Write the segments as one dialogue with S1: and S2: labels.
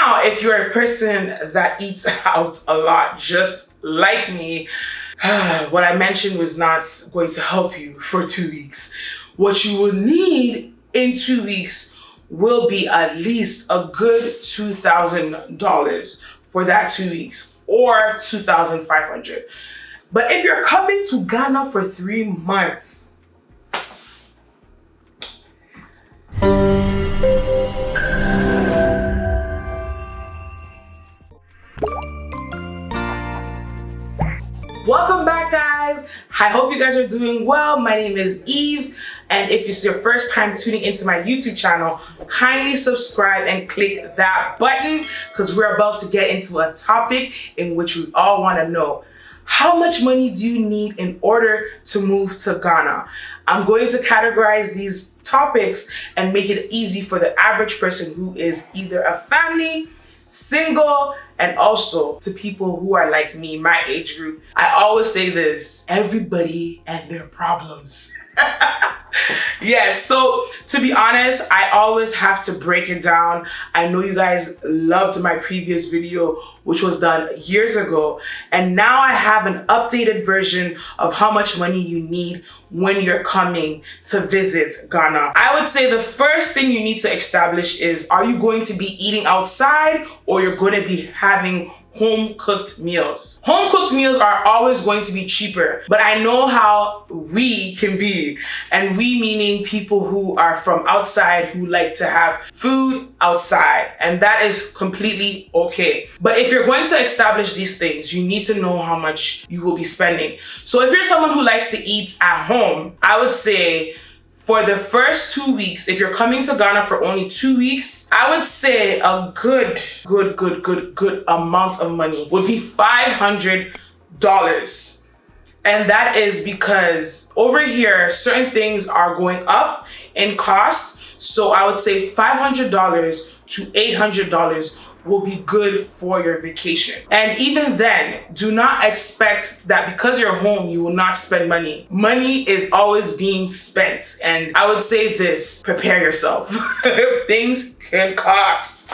S1: Now, if you're a person that eats out a lot, just like me, what I mentioned was not going to help you for 2 weeks. What you will need in 2 weeks will be at least a good $2,000 for that 2 weeks, or $2,500. But if you're coming to Ghana for 3 months, welcome back, guys. I hope you guys are doing well. My name is Eve, and if it's your first time tuning into my YouTube channel, kindly subscribe and click that button, because we're about to get into a topic in which we all want to know. How much money do you need in order to move to Ghana? I'm going to categorize these topics and make it easy for the average person who is either a family, single, and also to people who are like me, my age group. I always say this: everybody and their problems. Yes, so to be honest, I always have to break it down. I know you guys loved my previous video, which was done years ago, and now I have an updated version of how much money you need when you're coming to visit Ghana. I would say the first thing you need to establish is, are you going to be eating outside, or you're going to be having home cooked meals? Home cooked meals are always going to be cheaper, but I know how we can be, and we meaning people who are from outside who like to have food outside, and that is completely okay. But if you're going to establish these things, you need to know how much you will be spending. So if you're someone who likes to eat at home, I would say for the first 2 weeks, if you're coming to Ghana for only 2 weeks, I would say a good amount of money would be $500. And that is because over here, certain things are going up in cost. So I would say $500 to $800 will be good for your vacation. And even then, do not expect that because you're home, you will not spend money. Money is always being spent. And I would say this: prepare yourself. Things can cost.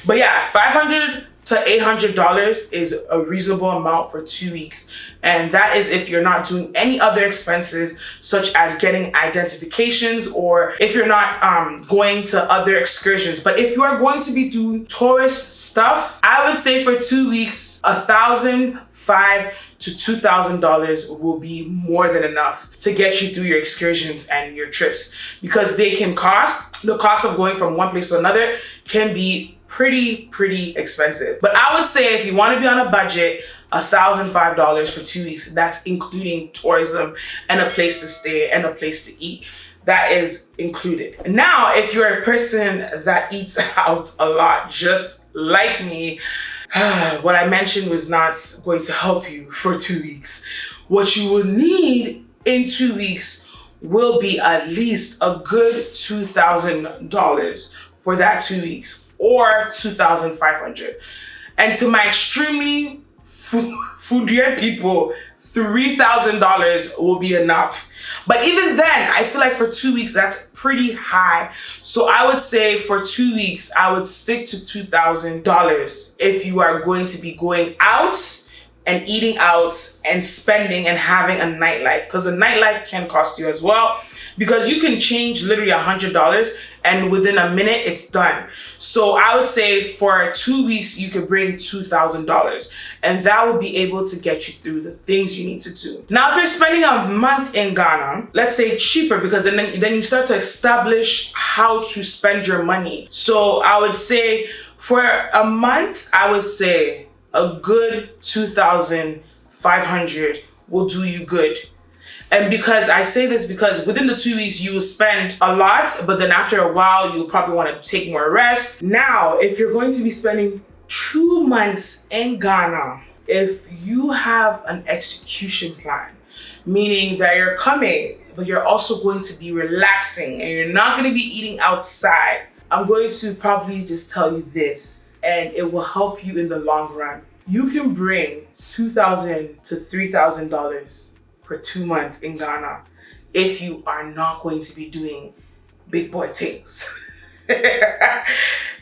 S1: But yeah, $500 to $800 is a reasonable amount for 2 weeks. And that is if you're not doing any other expenses, such as getting identifications, or if you're not going to other excursions. But if you are going to be doing tourist stuff, I would say for 2 weeks, $1,500 to $2,000 will be more than enough to get you through your excursions and your trips, because they can cost, the cost of going from one place to another can be pretty expensive. But I would say if you want to be on a budget, $1,005 for 2 weeks, that's including tourism and a place to stay and a place to eat. That is included. Now, if you're a person that eats out a lot, just like me, what I mentioned was not going to help you for 2 weeks. What you will need in 2 weeks will be at least a good $2,000 for that 2 weeks, or $2,500. And to my extremely foodie people, $3,000 will be enough. But even then, I feel like for 2 weeks, that's pretty high. So I would say for 2 weeks, I would stick to $2,000 if you are going to be going out and eating out and spending and having a nightlife, because a nightlife can cost you as well, because you can change literally $100 and within a minute it's done. So I would say for 2 weeks you could bring $2,000, and that will be able to get you through the things you need to do. Now, if you're spending a month in Ghana, let's say cheaper, because then you start to establish how to spend your money. So I would say for a month, I would say a good $2,500 will do you good. And because I say this, because within the 2 weeks you will spend a lot, but then after a while you'll probably want to take more rest. Now, if you're going to be spending 2 months in Ghana, if you have an execution plan, meaning that you're coming, but you're also going to be relaxing and you're not going to be eating outside, I'm going to probably just tell you this, and it will help you in the long run. You can bring $2,000 to $3,000 for 2 months in Ghana if you are not going to be doing big boy things.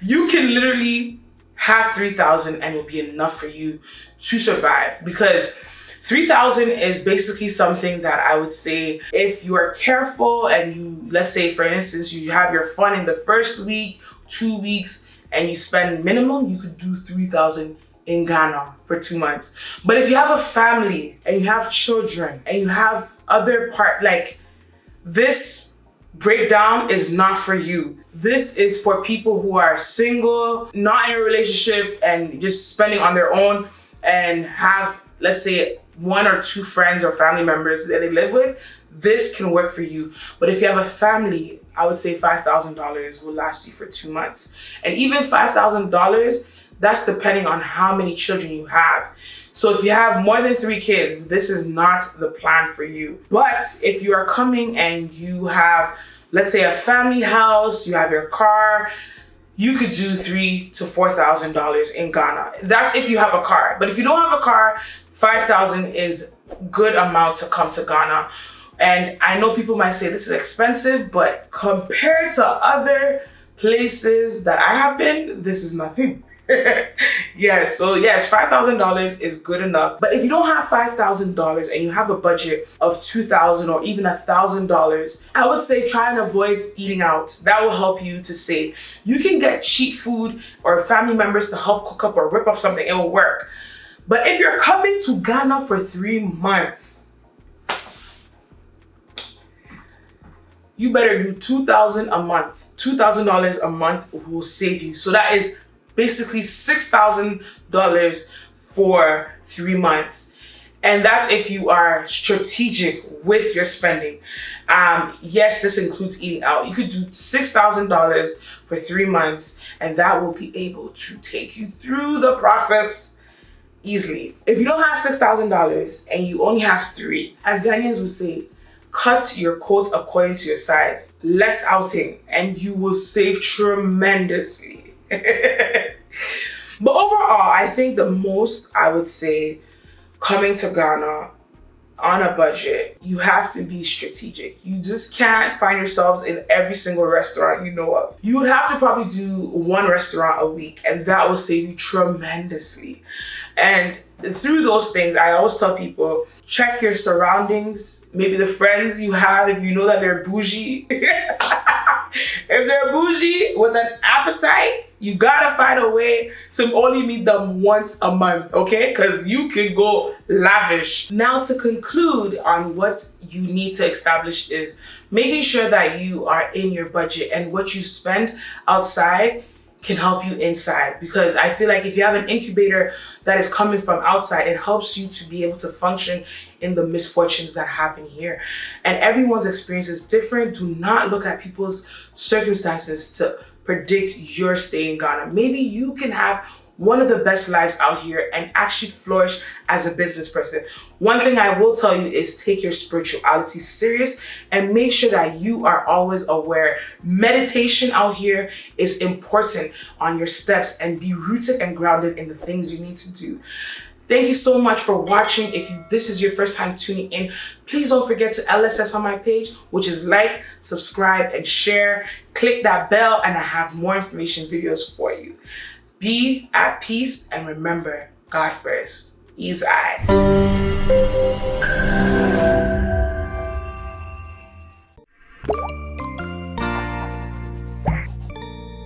S1: You can literally have 3,000 and it'll be enough for you to survive. Because 3,000 is basically something that I would say, if you are careful and you, let's say for instance, you have your fun in the first week, 2 weeks, and you spend minimum, you could do 3,000 in Ghana for 2 months. But if you have a family and you have children and you have other like, this breakdown is not for you. This is for people who are single, not in a relationship, and just spending on their own, and have, let's say, 1 or 2 friends or family members that they live with. This can work for you. But if you have a family, I would say $5,000 will last you for 2 months. And even $5,000, that's depending on how many children you have. So if you have more than 3 kids, this is not the plan for you. But if you are coming and you have, let's say, a family house, you have your car, you could do $3,000 to $4,000 in Ghana. That's if you have a car. But if you don't have a car, 5,000 is a good amount to come to Ghana. And I know people might say this is expensive, but compared to other places that I have been, this is nothing. Yes, so yes, $5,000 is good enough. But if you don't have $5,000 and you have a budget of $2,000 or even $1,000, I would say try and avoid eating out. That will help you to save. You can get cheap food or family members to help cook up or whip up something. It will work. But if you're coming to Ghana for 3 months, you better do $2,000 a month. $2,000 a month will save you. So that is basically $6,000 for 3 months. And that's if you are strategic with your spending. Yes, this includes eating out. You could do $6,000 for 3 months, and that will be able to take you through the process easily. If you don't have $6,000 and you only have 3, as Ghanaians would say, cut your coat according to your size. Less outing, and you will save tremendously. But overall, I think the most, I would say, coming to Ghana on a budget, you have to be strategic. You just can't find yourselves in every single restaurant you know of. You would have to probably do 1 restaurant a week, and that will save you tremendously. And through those things, I always tell people, check your surroundings, maybe the friends you have, if you know that they're bougie. If they're bougie with an appetite, you gotta find a way to only meet them once a month, okay? Because you can go lavish. Now, to conclude on what you need to establish is making sure that you are in your budget, and what you spend outside can help you inside. Because I feel like if you have an incubator that is coming from outside, it helps you to be able to function in the misfortunes that happen here. And everyone's experience is different. Do not look at people's circumstances to predict your stay in Ghana. Maybe you can have one of the best lives out here and actually flourish as a business person. One thing I will tell you is take your spirituality serious and make sure that you are always aware. Meditation out here is important on your steps, and be rooted and grounded in the things you need to do. Thank you so much for watching. If this is your first time tuning in, please don't forget to LSS on my page, which is like, subscribe, and share. Click that bell, and I have more information videos for you. Be at peace, and remember, God first. Ease I.